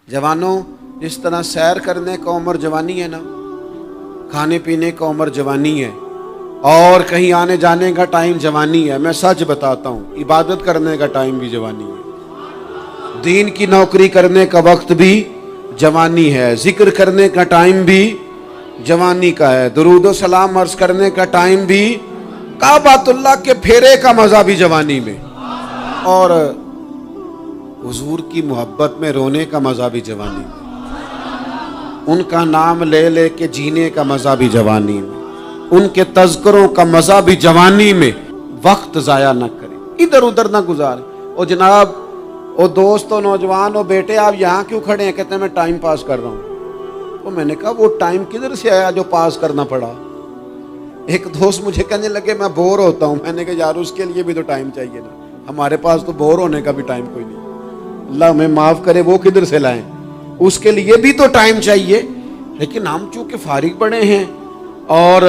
जवानों, जिस तरह सैर करने का उम्र जवानी है ना, खाने पीने का उम्र जवानी है, और कहीं आने जाने का टाइम जवानी है। मैं सच बताता हूँ, इबादत करने का टाइम भी जवानी है, दीन की नौकरी करने का वक्त भी जवानी है, जिक्र करने का टाइम भी जवानी का है, दुरूद व सलाम अर्ज करने का टाइम भी, काबातुल्लाह के फेरे का मजा भी जवानी में, और हुजूर की मोहब्बत में रोने का मजा भी जवानी में, उनका नाम ले ले के जीने का मजा भी जवानी में, उनके तज़किरों का मजा भी जवानी में। वक्त जाया न करें, इधर उधर ना गुजारें। ओ जनाब, ओ दोस्त, ओ नौजवान, ओ बेटे, आप यहाँ क्यों खड़े हैं? कहते हैं मैं टाइम पास कर रहा हूँ। तो मैंने कहा वो टाइम किधर से आया जो पास करना पड़ा? एक दोस्त मुझे कहने लगे मैं बोर होता हूँ। मैंने कहा यार उसके लिए भी तो टाइम चाहिए ना, हमारे पास तो बोर होने का भी टाइम कोई नहीं। अल्लाह हमें माफ करे, वो किधर से लाएं? उसके लिए भी तो टाइम चाहिए। लेकिन हम चूंकि फारिग पड़े हैं और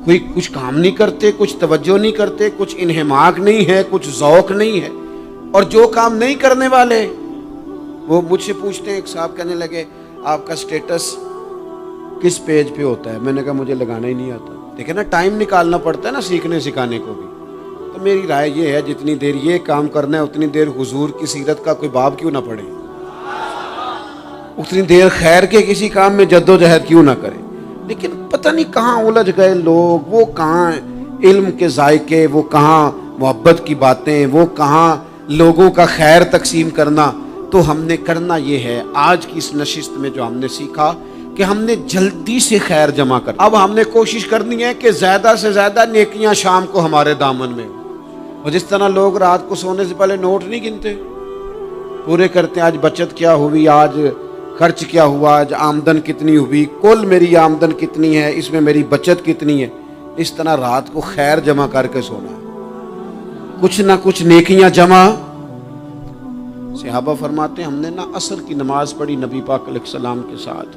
कोई कुछ काम नहीं करते, कुछ तवज्जो नहीं करते, कुछ इन्हिमाक नहीं है, कुछ ज़ौक़ नहीं है, और जो काम नहीं करने वाले वो मुझसे पूछते हैं। एक साहब कहने लगे आपका स्टेटस किस पेज पे होता है? मैंने कहा मुझे लगाना ही नहीं आता। देखे ना, टाइम निकालना पड़ता है ना सीखने सिखाने को भी। तो मेरी राय ये है, जितनी देर ये काम करना है उतनी देर हुजूर की सीरत का कोई बाब क्यों ना पढ़े, उतनी देर खैर के किसी काम में जद्दोजहद क्यों ना करें। लेकिन पता नहीं कहाँ उलझ गए लोग, वो कहाँ इल्म के जायके, वो कहाँ मोहब्बत की बातें, वो कहाँ लोगों का खैर तकसीम करना। तो हमने करना ये है, आज की इस नशिस्त में जो हमने सीखा कि हमने जल्दी से खैर जमा कर, अब हमने कोशिश करनी है कि ज़्यादा से ज़्यादा नेकियां शाम को हमारे दामन में हो। और जिस तरह लोग रात को सोने से पहले नोट नहीं गिनते, पूरे करते हैं, आज बचत क्या हुई, आज खर्च क्या हुआ, आज आमदन कितनी हुई, कुल मेरी आमदन कितनी है, इसमें मेरी बचत कितनी है। इस तरह रात को खैर जमा करके सोना है, कुछ ना कुछ नेकियां जमा। सहाबा फरमाते हैं हमने ना असर की नमाज पढ़ी नबी पाक अलैहिस्सलाम के साथ,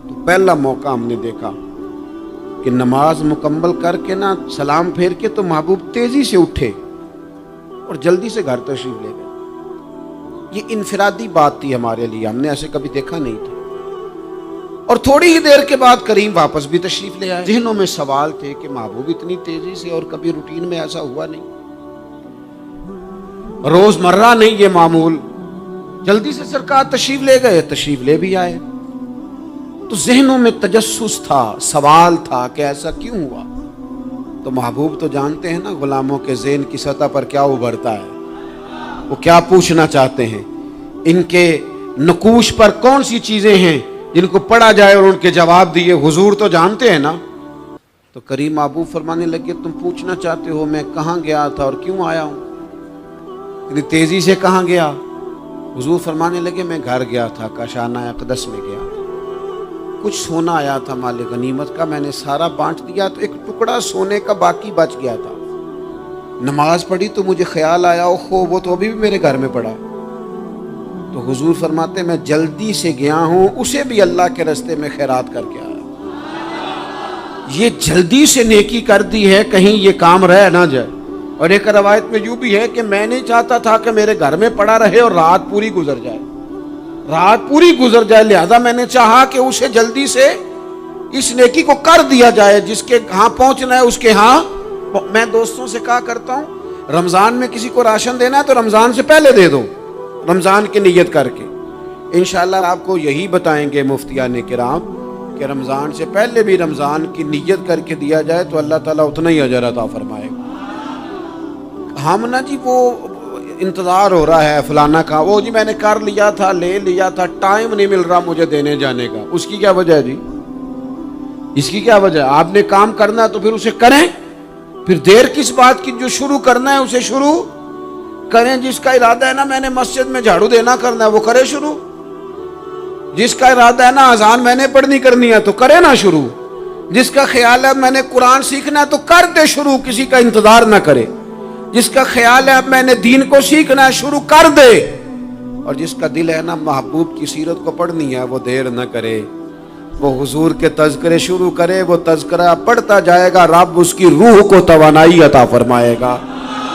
तो पहला मौका हमने देखा कि नमाज मुकम्मल करके ना सलाम फेर के तो महबूब तेजी से उठे और जल्दी से घर तशरीफ ले गए। ये इनफरादी बात थी हमारे लिए, हमने ऐसे कभी देखा नहीं था। और थोड़ी ही देर के बाद करीम वापस भी तशरीफ ले आए। ज़हनों में सवाल थे कि महबूब इतनी तेजी से, और कभी रूटीन में ऐसा हुआ नहीं, रोजमर्रा नहीं ये मामूल। जल्दी से सरकार तशरीफ ले गए, तशरीफ ले भी आए। तो ज़हनों में तजस्सुस था, सवाल था कि ऐसा क्यों हुआ। तो महबूब तो जानते हैं ना गुलामों के ज़हन की सतह पर क्या उभरता है, वो क्या पूछना चाहते हैं, इनके नकूश पर कौन सी चीजें हैं जिनको पढ़ा जाए और उनके जवाब दिए। हुजूर तो जानते हैं ना। तो करीम महबूब फरमाने लगे तुम पूछना चाहते हो मैं कहाँ गया था और क्यों आया हूँ, इतनी तेजी से कहाँ गया? हुजूर फरमाने लगे मैं घर गया था, काशाना अक़दस में गया था, कुछ सोना आया था माल गनीमत का, मैंने सारा बांट दिया, तो एक टुकड़ा सोने का बाकी बच गया था। नमाज पढ़ी तो मुझे ख्याल आया ओहो वो तो अभी भी मेरे घर में पड़ा। तो हुजूर फरमाते मैं जल्दी से गया हूँ, उसे भी अल्लाह के रास्ते में खैरात करके आया। ये जल्दी से नेकी कर दी है, कहीं ये काम रह ना जाए। और एक रवायत में यूं भी है कि मैं नहीं चाहता था कि मेरे घर में पड़ा रहे और रात पूरी गुजर जाए, रात पूरी गुजर जाए, लिहाजा मैंने चाहा कि उसे जल्दी से इस नेकी को कर दिया जाए, जिसके यहाँ पहुंचना है उसके यहाँ। मैं दोस्तों से कहा करता हूँ रमजान में किसी को राशन देना है तो रमजान से पहले दे दो, रमजान की नियत करके। इंशाअल्लाह आपको यही बताएंगे मुफ्तियाने किराम कि रमजान से पहले भी रमजान की नियत करके दिया जाए तो अल्लाह ताला उतना ही अजर अता फरमाएगा। हम ना जी वो इंतजार हो रहा है फलाना का, वो जी मैंने कर लिया था, ले लिया था, टाइम नहीं मिल रहा मुझे देने जाने का। उसकी क्या वजह है जी, इसकी क्या वजह है? आपने काम करना है तो फिर उसे करें, फिर देर किस बात की? जो शुरू करना है उसे शुरू करें। जिसका इरादा है ना मैंने मस्जिद में झाड़ू देना करना है वो करे शुरू, जिसका इरादा है ना अजान मैंने पढ़नी करनी है तो करे ना शुरू, जिसका ख्याल है मैंने कुरान सीखना है तो कर दे शुरू, किसी का इंतजार ना करे। जिसका ख्याल है अब मैंने दीन को सीखना है शुरू कर दे। और जिसका दिल है ना महबूब की सीरत को पढ़नी है वो देर न करे, वो हुजूर के तज़किरे शुरू करे, वो तज़किरा पढ़ता जाएगा, रब उसकी रूह को तवानाई अता फरमाएगा,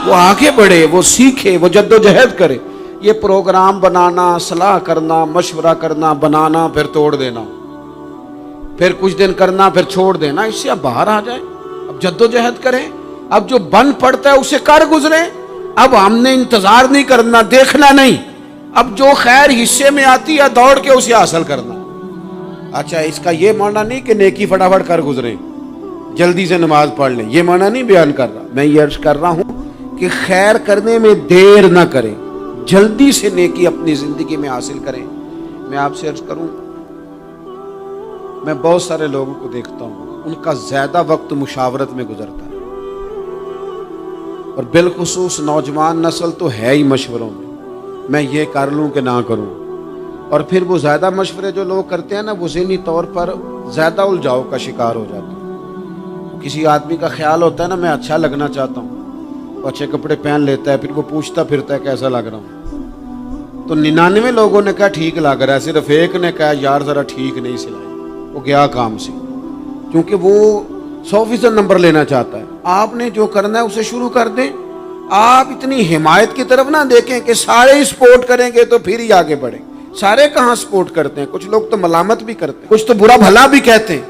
वो आगे बढ़े, वो सीखे, वो जद्दोजहद करे। یہ پروگرام بنانا، صلاح کرنا، مشورہ کرنا، بنانا پھر توڑ دینا، پھر کچھ دن کرنا پھر چھوڑ دینا، اس سے اب باہر آ جائیں، اب جدوجہد کریں، اب جو بن پڑتا ہے اسے کر گزریں۔ اب ہم نے انتظار نہیں کرنا، دیکھنا نہیں، اب جو خیر حصے میں آتی ہے دوڑ کے اسے حاصل کرنا۔ اچھا، اس کا یہ معنی نہیں کہ نیکی فٹافٹ کر گزریں، جلدی سے نماز پڑھ لیں، یہ معنی نہیں بیان کر رہا۔ میں یہ عرض کر رہا ہوں کہ خیر کرنے میں دیر نہ کریں، جلدی سے نیکی اپنی زندگی میں حاصل کریں۔ میں آپ سے عرض کروں، میں بہت سارے لوگوں کو دیکھتا ہوں، ان کا زیادہ وقت مشاورت میں گزرتا ہے، اور بالخصوص نوجوان نسل تو ہے ہی مشوروں میں یہ کر لوں کہ نہ کروں، اور پھر وہ زیادہ مشورے جو لوگ کرتے ہیں نا، وہ ذہنی طور پر زیادہ الجھاؤ کا شکار ہو جاتے ہیں۔ کسی آدمی کا خیال ہوتا ہے نا، میں اچھا لگنا چاہتا ہوں، وہ اچھے کپڑے پہن لیتا ہے، پھر وہ پوچھتا پھرتا ہے کیسا لگ رہا ہوں، تو 99 لوگوں نے کہا ٹھیک لگ رہا ہے، صرف ایک نے کہا یار ذرا ٹھیک نہیں سلائی، وہ گیا کام سے، کیونکہ وہ 100% نمبر لینا چاہتا ہے۔ آپ نے جو کرنا ہے اسے شروع کر دیں، آپ اتنی حمایت کی طرف نہ دیکھیں کہ سارے ہی سپورٹ کریں گے تو پھر ہی آگے بڑھیں۔ سارے کہاں سپورٹ کرتے ہیں، کچھ لوگ تو ملامت بھی کرتے ہیں، کچھ تو برا بھلا بھی کہتے ہیں،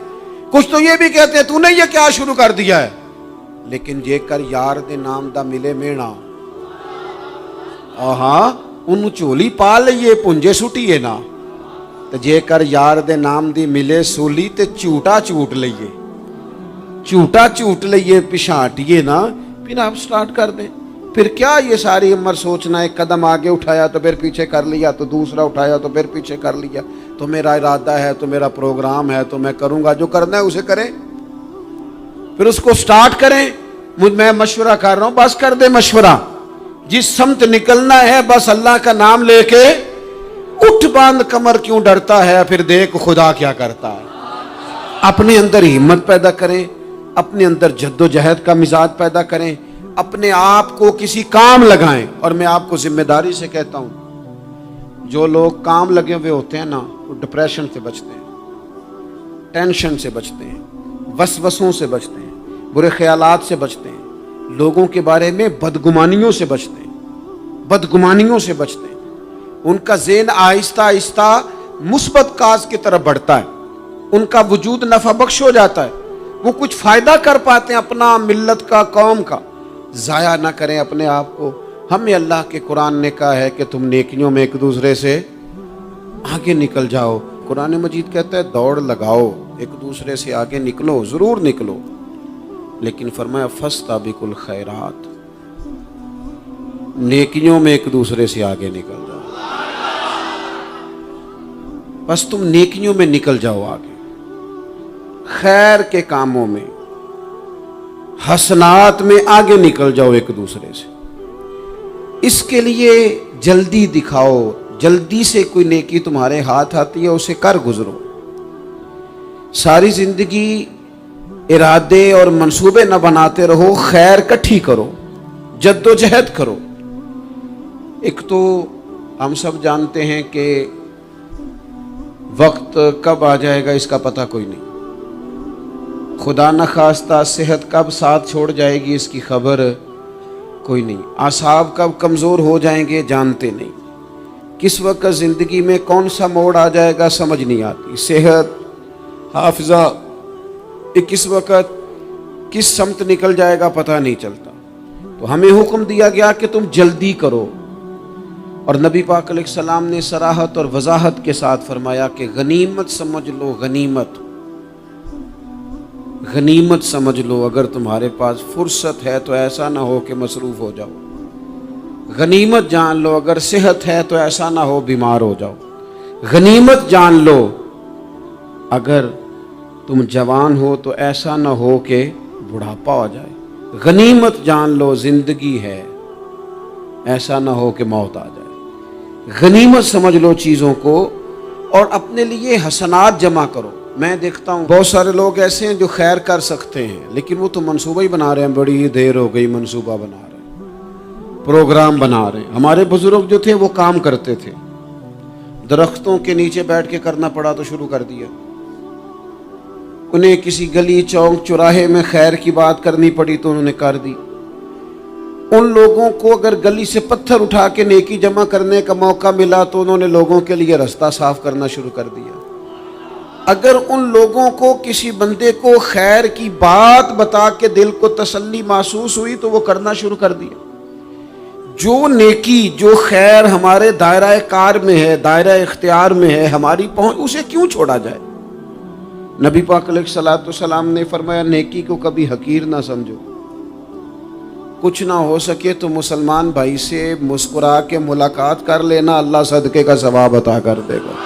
کچھ تو یہ بھی کہتے ہیں تو نے یہ کیا شروع کر دیا ہے۔ لیکن جے کر یار دے نام دا ملے مینا، ہاں ان چولی پا لئیے پنجے سٹیے نا، تو جے کر یار دے نام دی ملے سولی تے چوٹا چوٹ لئیے، چوٹا چوٹ لئیے پچھاٹیے نا، پھر آپ سٹارٹ کر دیں۔ پھر کیا یہ ساری عمر سوچنا، ایک قدم آگے اٹھایا تو پھر پیچھے کر لیا، تو دوسرا اٹھایا تو پھر پیچھے کر لیا، تو میرا ارادہ ہے، تو میرا پروگرام ہے، تو میں کروں گا، جو کرنا ہے اسے کریں، پھر اس کو سٹارٹ کریں۔ میں مشورہ کر رہا ہوں، بس کر دے مشورہ، جس سمت نکلنا ہے بس اللہ کا نام لے کے اٹھ، باندھ کمر کیوں ڈرتا ہے، پھر دیکھ خدا کیا کرتا ہے۔ اپنے اندر ہمت پیدا کریں، اپنے اندر جد و جہد کا مزاج پیدا کریں، اپنے آپ کو کسی کام لگائیں۔ اور میں آپ کو ذمہ داری سے کہتا ہوں، جو لوگ کام لگے ہوئے ہوتے ہیں نا، وہ ڈپریشن سے بچتے ہیں، ٹینشن سے بچتے ہیں، وسوسوں سے بچتے ہیں، برے خیالات سے بچتے ہیں، لوگوں کے بارے میں بدگمانیوں سے بچتے ہیں، بدگمانیوں سے بچتے ہیں۔ ان کا ذہن آہستہ آہستہ مثبت کاز کی طرف بڑھتا ہے، ان کا وجود نفع بخش ہو جاتا ہے، وہ کچھ فائدہ کر پاتے ہیں اپنا، ملت کا، قوم کا۔ ضائع نہ کریں اپنے آپ کو۔ ہمیں اللہ کے قرآن نے کہا ہے کہ تم نیکیوں میں ایک دوسرے سے آگے نکل جاؤ۔ قرآن مجید کہتا ہے دوڑ لگاؤ، ایک دوسرے سے آگے نکلو، ضرور نکلو، لیکن فرمایا فاستبقوا الخیرات، نیکیوں میں ایک دوسرے سے آگے نکل جاؤ۔ بس تم نیکیوں میں نکل جاؤ آگے، خیر کے کاموں میں، حسنات میں آگے نکل جاؤ ایک دوسرے سے۔ اس کے لیے جلدی دکھاؤ، جلدی سے کوئی نیکی تمہارے ہاتھ آتی ہے اسے کر گزرو۔ ساری زندگی ارادے اور منصوبے نہ بناتے رہو، خیر کٹھی کرو، جد و جہد کرو۔ ایک تو ہم سب جانتے ہیں کہ وقت کب آ جائے گا اس کا پتہ کوئی نہیں، خدا نخواستہ صحت کب ساتھ چھوڑ جائے گی اس کی خبر کوئی نہیں، اعصاب کب کمزور ہو جائیں گے جانتے نہیں، کس وقت زندگی میں کون سا موڑ آ جائے گا سمجھ نہیں آتی، صحت، حافظہ کس وقت کس سمت نکل جائے گا پتہ نہیں چلتا۔ تو ہمیں حکم دیا گیا کہ تم جلدی کرو، اور نبی پاک علیہ السلام نے صراحت اور وضاحت کے ساتھ فرمایا کہ غنیمت سمجھ لو، غنیمت غنیمت سمجھ لو، اگر تمہارے پاس فرصت ہے تو ایسا نہ ہو کہ مصروف ہو جاؤ، غنیمت جان لو، اگر صحت ہے تو ایسا نہ ہو بیمار ہو جاؤ، غنیمت جان لو، اگر تم جوان ہو تو ایسا نہ ہو کہ بڑھاپا ہو جائے، غنیمت جان لو زندگی ہے، ایسا نہ ہو کہ موت آ جائے۔ غنیمت سمجھ لو چیزوں کو، اور اپنے لیے حسنات جمع کرو۔ میں دیکھتا ہوں بہت سارے لوگ ایسے ہیں جو خیر کر سکتے ہیں، لیکن وہ تو منصوبہ ہی بنا رہے ہیں، بڑی دیر ہو گئی منصوبہ بنا رہے ہیں، پروگرام بنا رہے ہیں۔ ہمارے بزرگ جو تھے وہ کام کرتے تھے، درختوں کے نیچے بیٹھ کے کرنا پڑا تو شروع کر دیا، انہیں کسی گلی چوک چوراہے میں خیر کی بات کرنی پڑی تو انہوں نے کر دی، उन लोगों को अगर गली से पत्थर उठा के नेकी जमा करने का मौका मिला तो उन्होंने लोगों के लिए रास्ता साफ करना शुरू कर दिया। अगर उन लोगों को किसी बंदे को खैर की बात बता के दिल को तसल्ली महसूस हुई तो वो करना शुरू कर दिया। जो नेकी, जो खैर हमारे दायरा कार में है, दायरा इख्तियार में है, हमारी पहुंच, उसे क्यों छोड़ा जाए। नबी पाक अलैहिस्सलाम ने फरमाया, नेकी को कभी हकीर ना समझो। कुछ ना हो सके तो मुसलमान भाई से मुस्कुरा के मुलाकात कर लेना, अल्लाह सदके का सवाब अता कर देगा।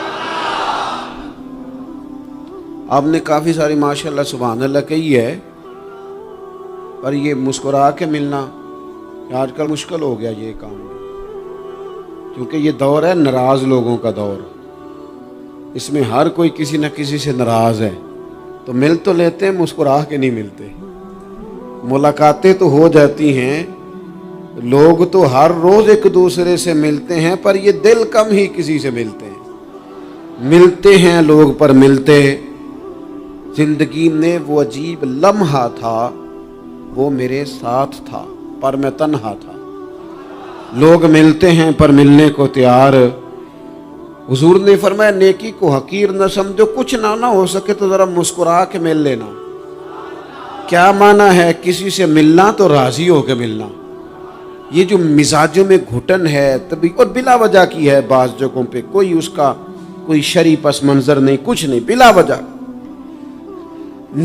आपने काफ़ी सारी माशाअल्लाह सुभान अल्लाह कही है, पर ये मुस्कुरा के मिलना आजकल मुश्किल हो गया ये काम, क्योंकि ये दौर है नाराज़ लोगों का दौर। इसमें हर कोई किसी न किसी से नाराज़ है, तो मिल तो लेते हैं, मुस्कुरा के नहीं मिलते। मुलाकातें तो हो जाती हैं, लोग तो हर रोज़ एक दूसरे से मिलते हैं, पर ये दिल कम ही किसी से मिलते हैं। मिलते हैं लोग पर मिलते, जिंदगी में वो अजीब लम्हा था, वो मेरे साथ था पर मैं तन्हा था। लोग मिलते हैं पर मिलने को तैयार। हुजूर ने फरमाया, नेकी को हकीर न समझो, कुछ ना हो सके तो ज़रा मुस्कुरा के मिल लेना। क्या माना है, किसी से मिलना तो राज़ी होकर मिलना। ये जो मिजाजों में घुटन है तभी, और बिला वजह की है बाज़ जगहों पे, कोई उसका कोई शरी पस मंज़र नहीं, कुछ नहीं, बिला वजह।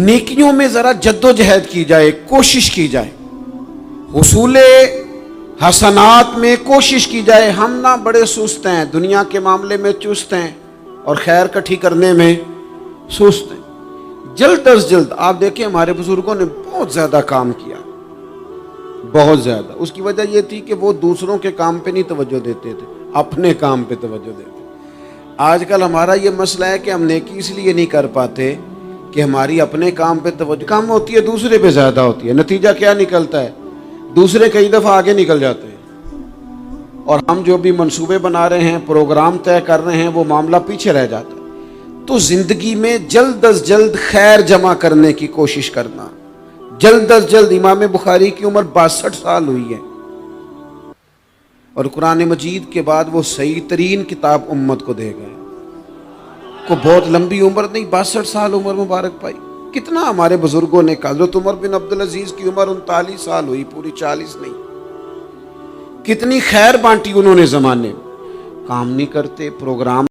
नेकियों में ज़रा जद्दोजहद की जाए, कोशिश की जाए, हुसूले हसनात में कोशिश की जाए। हम ना बड़े सुस्त हैं, दुनिया के मामले में चुस्त हैं और खैर इकट्ठी करने में सुस्त हैं। जल्द अज जल्द आप देखें, हमारे बुजुर्गों ने बहुत ज़्यादा काम किया, बहुत ज़्यादा। उसकी वजह यह थी कि वो दूसरों के काम पे नहीं तवज्जो देते थे, अपने काम पे तवज्जो देते। आजकल हमारा ये मसला है कि हम नेकी इसलिए नहीं कर पाते कि हमारी अपने काम पे तवज्जो कम होती है, दूसरे पे ज़्यादा होती है। नतीजा क्या निकलता है, दूसरे कई दफ़ा आगे निकल जाते हैं और हम जो भी मंसूबे बना रहे हैं, प्रोग्राम तय कर रहे हैं, वो मामला पीछे रह जाता है। तो ज़िंदगी में जल्द अज जल्द खैर जमा करने की कोशिश करना, जल्द अज जल्द। इमाम बुखारी की उम्र 62 साल हुई है और कुरान मजीद के बाद वो सही तरीन किताब उम्मत को दे गए। को बहुत लंबी उम्र नहीं, 62 साल उम्र मुबारक पाई। कितना हमारे बुजुर्गों ने, हज़रत उमर बिन अब्दुल अजीज की उम्र 39 साल हुई, पूरी 40 नहीं। कितनी खैर बांटी उन्होंने ज़माने में। काम नहीं करते, प्रोग्राम